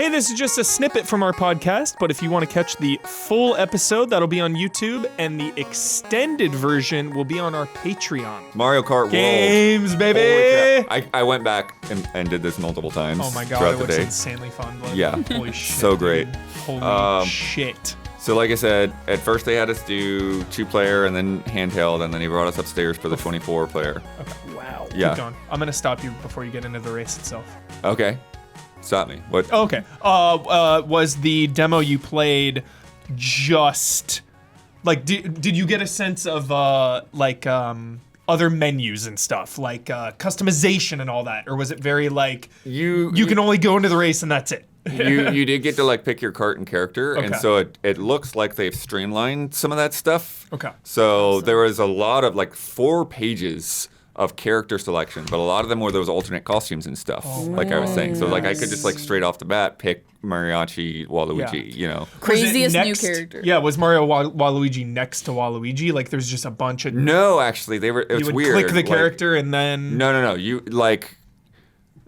Hey, this is just a snippet from our podcast, but if you want to catch the full episode, that'll be on YouTube, and the extended version will be on our Patreon. Mario Kart World. Games, baby! Holy crap. I went back and did this multiple times. Oh my god, throughout it the looks day. insanely fun. Blood. Yeah. Holy shit. So great. Dude. Holy shit. So like I said, at first they had us do 2-player and then handheld, and then he brought us upstairs for the 24-player. Okay. Wow. Yeah. Keep going. I'm going to stop you before you get into the race itself. Okay. Stop me. What? Okay. Was the demo you played just like did you get a sense of other menus and stuff like customization and all that, or was it very like you can only go into the race and that's it? you did get to like pick your cart and character, Okay. and so it looks like they've streamlined some of that stuff. Okay. So there was a lot of like 4 pages of character selection, but a lot of them were those alternate costumes and stuff, like I was saying. So like I could just like straight off the bat pick Mariachi, Waluigi, you know. Craziest new next, character. Yeah, was Mario Waluigi next to Waluigi? Like there's just a bunch of No, actually, it was you would weird. click the like, character and then No. You like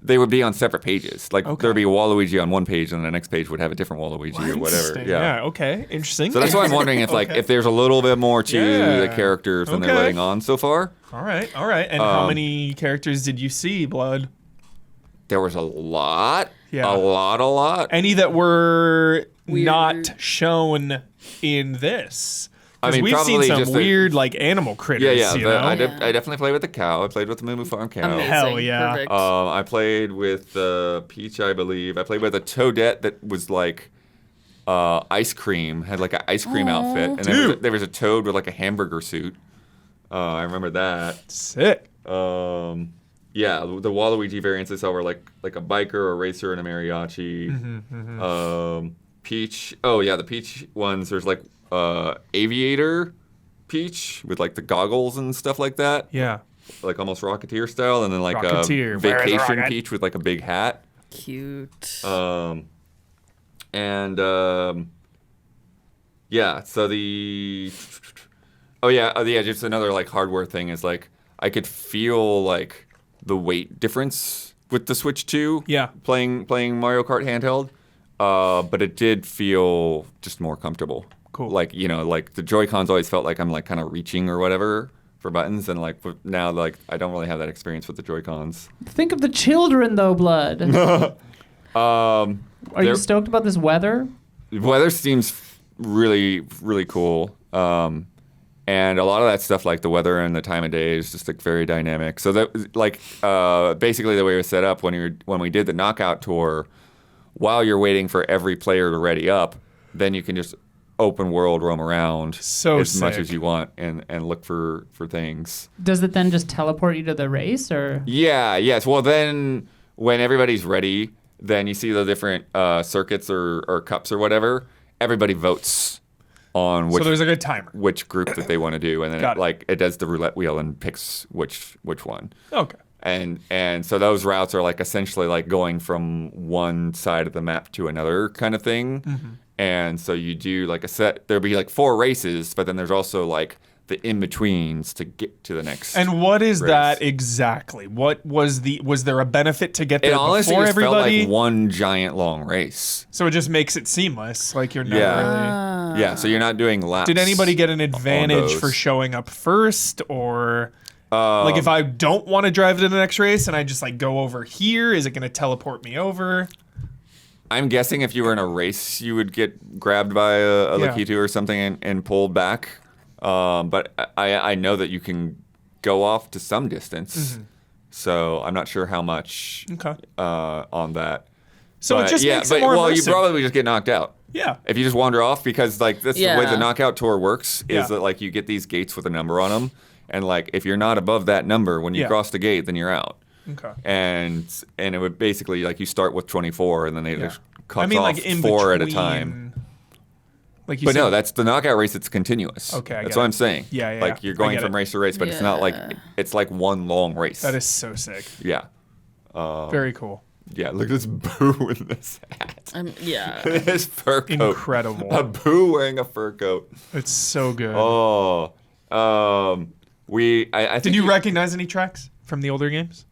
they would be on separate pages. Like there'd be Waluigi on one page, and the next page would have a different Waluigi or whatever. Interesting. Yeah. Okay. Interesting. So that's why I'm wondering if like if there's a little bit more to the characters than they're Okay. letting on so far. All right. And how many characters did you see, Blood? There was a lot. Yeah. A lot. Any that were Weird. not shown in this? I Because mean, we've seen probably some just weird like animal critters. Yeah. You know? I definitely played with the cow. I played with the Moo Moo Farm cow. Amazing. Hell yeah. Perfect. I played with Peach, I believe. I played with a toadette that was like ice cream, had like an ice cream outfit, and there was a toad with like a hamburger suit. I remember that. Sick. Yeah, the Waluigi variants I saw were like a biker, a racer, and a mariachi. Peach. Oh yeah, the Peach ones. There's like aviator Peach with like the goggles and stuff like that. Yeah. Like almost Rocketeer style, and then like Rocketeer. a Where is the vacation rocket? Peach with like a big hat. Cute. Yeah. So just another like hardware thing is like I could feel like the weight difference with the Switch 2. Yeah. Playing Mario Kart handheld, but it did feel just more comfortable. Cool. Like like the Joy-Cons always felt like I'm like kind of reaching or whatever for buttons, and like now like I don't really have that experience with the Joy-Cons. Think of the children, though, Blood. Are you stoked about this weather? The weather seems really, really cool. And a lot of that stuff, like the weather and the time of day, is just like very dynamic. So that, like, basically the way it was set up when we did the knockout tour, while you're waiting for every player to ready up, then you can just open world roam around as much as you want and look for things. Does it then just teleport you to the race, or? Yeah. Yes. Well, then when everybody's ready, then you see the different circuits or cups or whatever. Everybody votes on So there's like a timer. which group that they want to do, and then Got it. it does the roulette wheel and picks which one. Okay. And so those routes are like essentially like going from one side of the map to another kind of thing. Mm-hmm. And so you do like there'll be like 4 races, but then there's also like the in-betweens to get to the next. And what is race. that exactly? What was there a benefit to get there It honestly before just felt everybody? like one giant long race. So it just makes it seamless. Like you're never really. Yeah, so you're not doing laps. Did anybody get an advantage those. for showing up first, or like if I don't want to drive to the next race and I just like go over here, is it going to teleport me over? I'm guessing if you were in a race, you would get grabbed by a Lakitu or something and pulled back. But I know that you can go off to some distance, so I'm not sure how much on that. So but, it just makes it more well, you immersive. probably just get knocked out. Yeah. If you just wander off, because like that's the way the Yeah. knockout tour works is Yeah. that like you get these gates with a number on them, and like if you're not above that number when you Yeah. cross the gate, then you're out. Okay. And it would basically like you start with 24, and then they just cut I mean, off like in 4 at a between, time. Like you But said, no, that's the knockout race. It's continuous. Okay, I that's get what it. I'm saying. Yeah, Like yeah. you're I going get from it. race to race, but it's not like it's like one long race. that is so sick. Yeah. Very cool. Yeah. Look at this Boo in this hat. Yeah. This fur coat. Incredible. A Boo wearing a fur coat. It's so good. Oh. I think Did you recognize any tracks from the older games?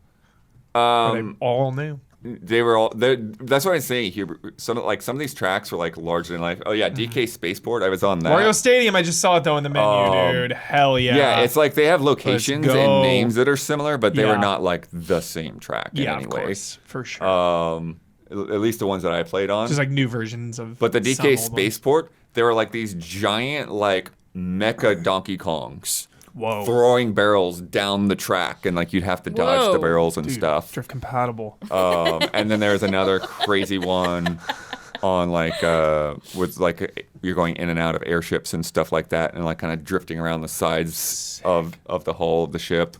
Are they all new? they were all. That's what I'm saying here. Some of these tracks were like larger than life. Oh yeah, DK Spaceport. I was on that. Mario Stadium, I just saw it though in the menu, dude. Hell yeah. Yeah, it's like they have locations go. and names that are similar, but they Yeah. were not like the same track in any of way. course, for sure. At least the ones that I played on. Just like new versions of. But the some DK old ones. Spaceport, there were like these giant like mecha Donkey Kongs. Whoa. Throwing barrels down the track, and like you'd have to dodge the Whoa. barrels and Dude, stuff. Drift compatible. And then there's another crazy one on like with like you're going in and out of airships and stuff like that, and like kind of drifting around the sides of the hull of the ship.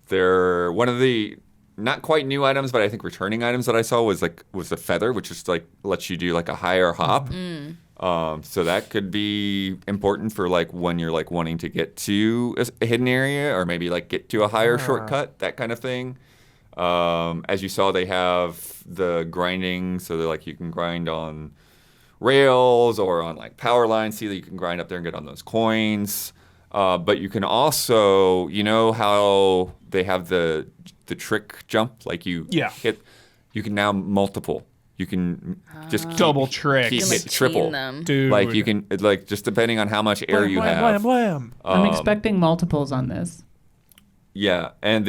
There, one of the not quite new items, but I think returning items that I saw was a feather, which just like lets you do like a higher hop. So that could be important for like when you're like wanting to get to a hidden area or maybe like get to a higher shortcut, that kind of thing. As you saw, they have the grinding, so they're like you can grind on rails or on like power lines. See that you can grind up there and get on those coins. But you can also, you know how they have the trick jump, like you hit. You can now multiple. You can just Double tricks. You can, like, hit triple. chain them. Dude. Like you can, like just depending on how much air Blam, you blam, have. blam, blam. I'm expecting multiples on this. Yeah, and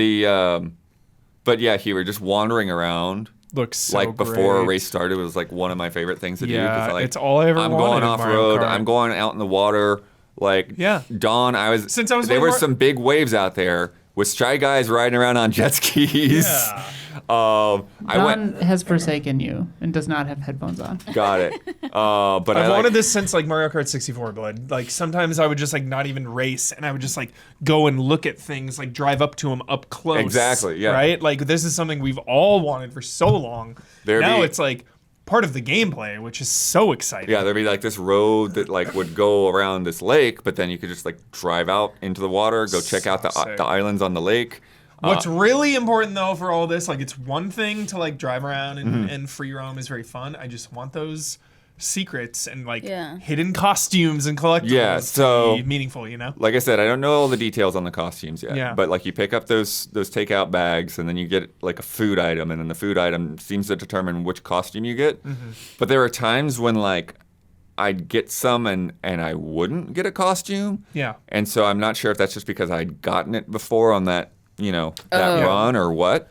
but yeah, we were just wandering around. Looks so Like before a great. race started, it was like one of my favorite things to do. Yeah, 'Cause, like, it's all I ever I'm wanted going in off Mario road. Kart. I'm going out in the water. Like Yeah. Dawn, there playing were some big waves out there with Shy Guys riding around on jet skis. Yeah. I Don has forsaken you and does not have headphones on. got it. But I've I wanted like, this since like Mario Kart 64, Blood. Like sometimes I would just like not even race, and I would just like go and look at things, like drive up to them up close. Exactly, yeah. Right? Like this is something we've all wanted for so long. Now it's like part of the gameplay, which is so exciting. Yeah, there'd be like this road that like would go around this lake, but then you could just like drive out into the water, go check out So sick. the islands on the lake. What's really important though for all this, like it's one thing to like drive around and, Mm-hmm. and free roam is very fun. I just want those secrets and like Yeah. hidden costumes and collectibles Yeah, so- to be meaningful, you know? Like I said, I don't know all the details on the costumes yet. Yeah. But like you pick up those takeout bags, and then you get like a food item, and then the food item seems to determine which costume you get. Mm-hmm. But there are times when like I'd get some and I wouldn't get a costume. Yeah. And so I'm not sure if that's just because I'd gotten it before on that that run or what.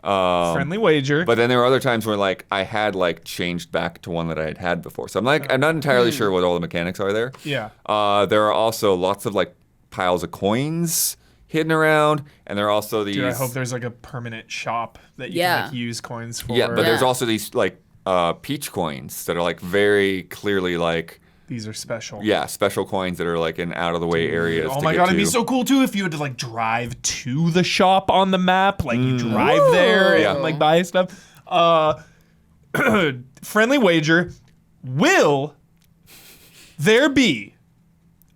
Friendly wager. But then there were other times where like I had like changed back to one that I had before. So I'm not entirely sure what all the mechanics are there. Yeah. There are also lots of like piles of coins hidden around, and there are also these. Dude, I hope there's like a permanent shop that you Yeah. can like use coins for. Yeah, but there's Yeah. also these like peach coins that are like very clearly like These are special. special coins that are like in out of the way areas. Oh to my get god, it'd be to. so cool too if you had to like drive to the shop on the map. Like you drive there Yeah. and like buy stuff. Friendly wager. Will there be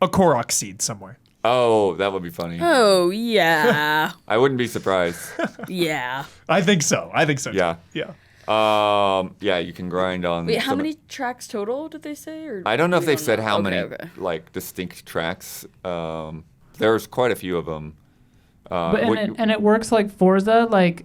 a Korok seed somewhere? Oh, that would be funny. Oh, yeah. I wouldn't be surprised. Yeah. I think so. Too. Yeah. Yeah. Yeah, you can grind on. Wait, how some- many tracks total did they say? Or I don't know if we they've don't said know? how Okay, many okay. like distinct tracks. There's quite a few of them. But and it works like Forza, like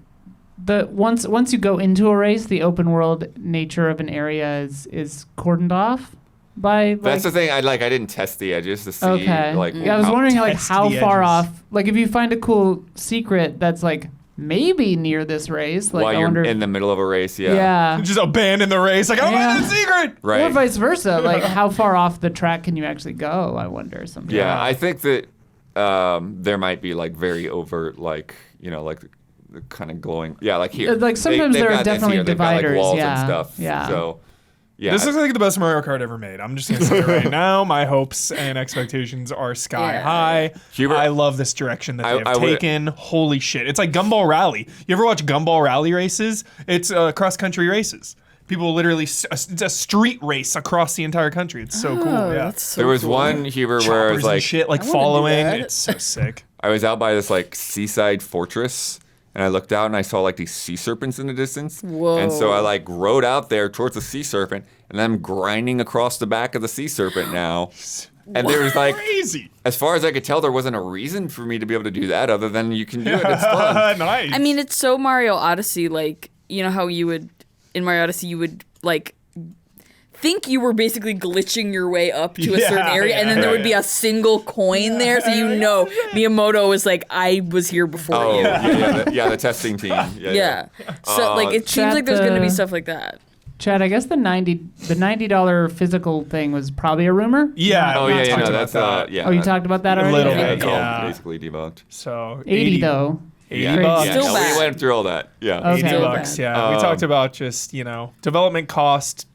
once you go into a race, the open world nature of an area is cordoned off by like, that's the thing. I didn't test the edges to see. okay. Like, Yeah, I was how- wondering like Test how the far edges. off. Like if you find a cool secret that's like maybe near this race, like while I you're wonder. in the middle of a race. Yeah. yeah. Just abandon the race. Like, I don't Yeah. know the secret. Right. Or vice versa. Like how far off the track can you actually go? I wonder sometimes. Yeah, I think that there might be like very overt, like like the kind of glowing. Yeah, like here. Like, sometimes they've there are got this definitely here. They've got, like, dividers, walls yeah, and stuff. yeah. So, yeah. This looks like the best Mario Kart ever made. I'm just gonna say it right now. My hopes and expectations are sky Yeah. high. Hubert, I love this direction that they have I would- taken. Holy shit! It's like Gumball Rally. You ever watch Gumball Rally races? It's cross country races. People literally, it's a street race across the entire country. It's so cool. Oh, Yeah. that's so there was cool. one Huber where I Choppers was and like, shit, like I wanna do following. that. It's so sick. I was out by this like seaside fortress, and I looked out and I saw like these sea serpents in the distance. Whoa. And so I like rode out there towards the sea serpent, and I'm grinding across the back of the sea serpent now. And there was like, Crazy. as far as I could tell, there wasn't a reason for me to be able to do that other than you can do it. It's fun. Nice. I mean, it's so Mario Odyssey. Like, you know how you would in Mario Odyssey, you would like think you were basically glitching your way up to a certain area, and then there would be a single coin there, so you know Miyamoto was like, I was here before you. The testing team. Yeah. So like, it seems like there's going to be stuff like that. Chad, I guess the $90 physical thing was probably a rumor. Yeah. Oh yeah, no, that's Oh, you talked about that already? little Yeah, bit, it's all yeah. basically debunked. So 80 though. 80 Yeah, bucks. Still no, bad. we went through all that. Yeah. Okay. 80 Still bucks, bad. yeah. We talked about just, development cost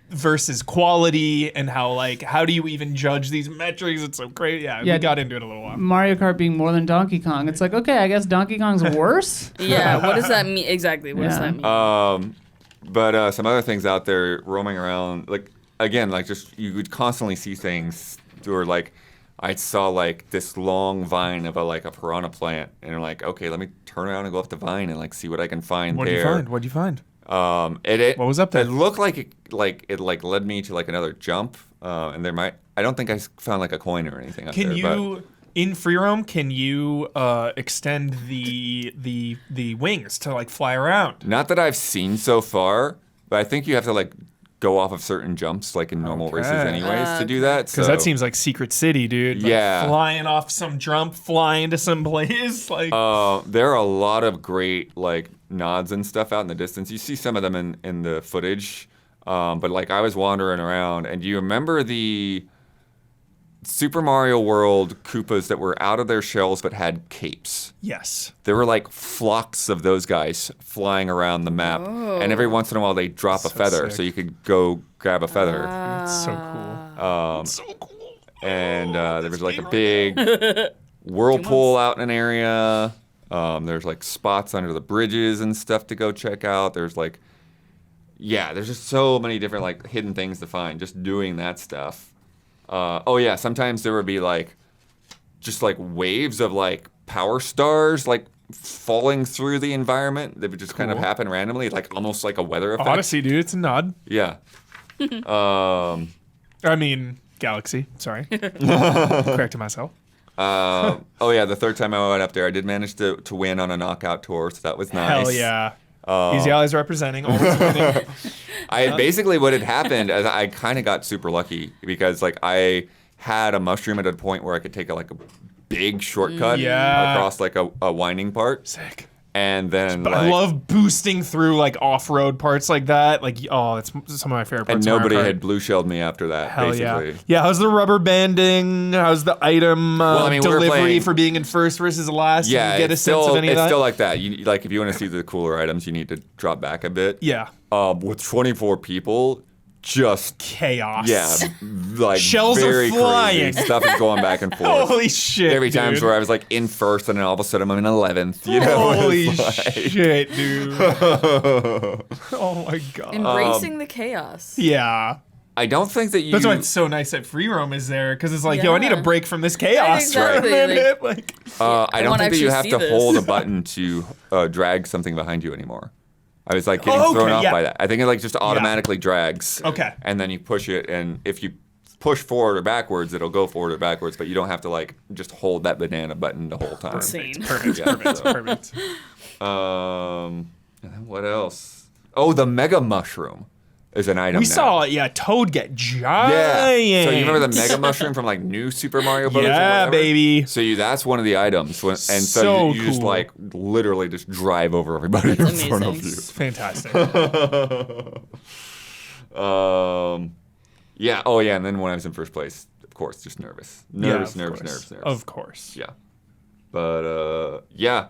versus quality and how do you even judge these metrics? It's so crazy. Yeah, Yeah. we got into it a little while. Mario Kart being more than Donkey Kong. It's like, okay, I guess Donkey Kong's worse. Yeah, what does that mean? Exactly, what does Yeah. that mean? But some other things out there roaming around, just you would constantly see things, or like I saw like this long vine of a piranha plant, and I'm like, okay, let me turn around and go up the vine and see what I can find What'd there. What'd you find? What was up there? It looked like it led me to another jump, and I don't think I found a coin or anything. Can there, you in free roam? Can you extend the wings to fly around? Not that I've seen so far, but I think you have to go off of certain jumps in normal races Okay. anyways to do that. Because that seems like Secret City, dude. Yeah. Flying off some jump, flying to some place. there are a lot of great nods and stuff out in the distance. You see some of them in the footage, but I was wandering around, and do you remember the Super Mario World Koopas that were out of their shells but had capes? Yes. There were flocks of those guys flying around the map, and every once in a while they drop a feather, sick. so you could go grab a feather. It's so cool. So cool. And there was a big whirlpool out in an area. There's spots under the bridges and stuff to go check out. There's there's just so many different hidden things to find just doing that stuff. Sometimes there would be just waves of power stars falling through the environment that would just kind of happen randomly, almost like a weather effect. Odyssey, dude. It's a nod. Yeah. I mean, Galaxy. Sorry. Corrected myself. The third time I went up there, I did manage to win on a knockout tour, so that was nice. Hell yeah. Easy Allies representing. Always winning. Basically what had happened is I kind of got super lucky because I had a mushroom at a point where I could take a big shortcut across a winding part. Sick. And then But I love boosting through off-road parts like that. It's some of my favorite parts. and of nobody Mario Kart. had blue shelled me after that. Hell basically. yeah. Yeah, how's the rubber banding? How's the item we were delivery playing- for being in first versus last? Yeah, Did you get a it's sense still, of any of it's that? still like that. You if you want to see the cooler items, you need to drop back a bit. Yeah. With 24 people, just Chaos. Shells are are flying. Crazy. Stuff is going back and forth. Holy shit, Every dude. times where I was in first, and then all of a sudden I'm in 11th. You know, Holy It's shit, dude. Oh my god. Embracing the chaos. Yeah. I don't think that you. That's why it's so nice that free roam is there, because it's yo, I need a Yeah. break from this chaos Exactly, for a minute. I I don't wanna think that you actually have see to this. hold a button to drag something behind you anymore. I was getting Oh, okay, thrown off yeah. by that. I think it just automatically drags. Okay. And then you push it, and if you push forward or backwards, it'll go forward or backwards, but you don't have to just hold that banana button the whole time. Insane. Perfect, Yeah, perfect, so- perfect. And then what else? Oh, the mega mushroom is an item. We now. saw, Toad get giant. Yeah. So you remember the mega mushroom from New Super Mario Bros. Or Yeah, whatever? baby. So that's one of the items, and so So you just cool. literally just drive over everybody in That's front of amazing. you. It's fantastic. Yeah. Oh yeah. And then when I was in first place, of course, just nervous. Nervous. Of course. Yeah. But yeah,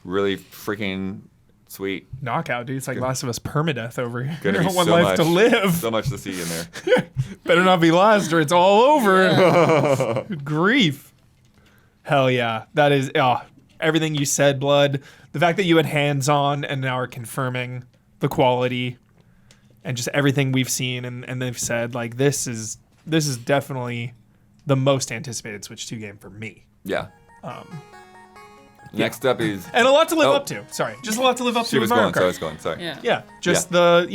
really freaking sweet. Knockout, dude. It's like Last of Us permadeath over here. Gonna be One so life much, to live. So much to see in there. Better not be lost or it's all over. Good grief. Hell yeah. That is everything you said, Blood. The fact that you had hands on and now are confirming the quality and just everything we've seen and they've said, this is definitely the most anticipated Switch 2 game for me. Yeah. Next up is. And a lot to live Oh. up to. Sorry. Just a lot to live up She to was with Mario going, so I Kart. was going. Sorry. Yeah. Yeah, just the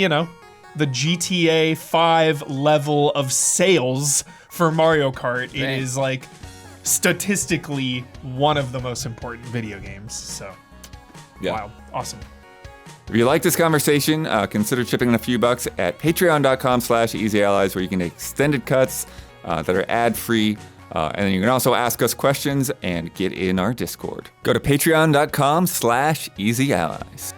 GTA 5 level of sales for Mario Kart, it is like statistically one of the most important video games. So, wow, awesome. If you like this conversation, consider chipping in a few bucks at patreon.com/easyallies, where you can get extended cuts that are ad-free. And then you can also ask us questions and get in our Discord. Go to patreon.com/easyallies.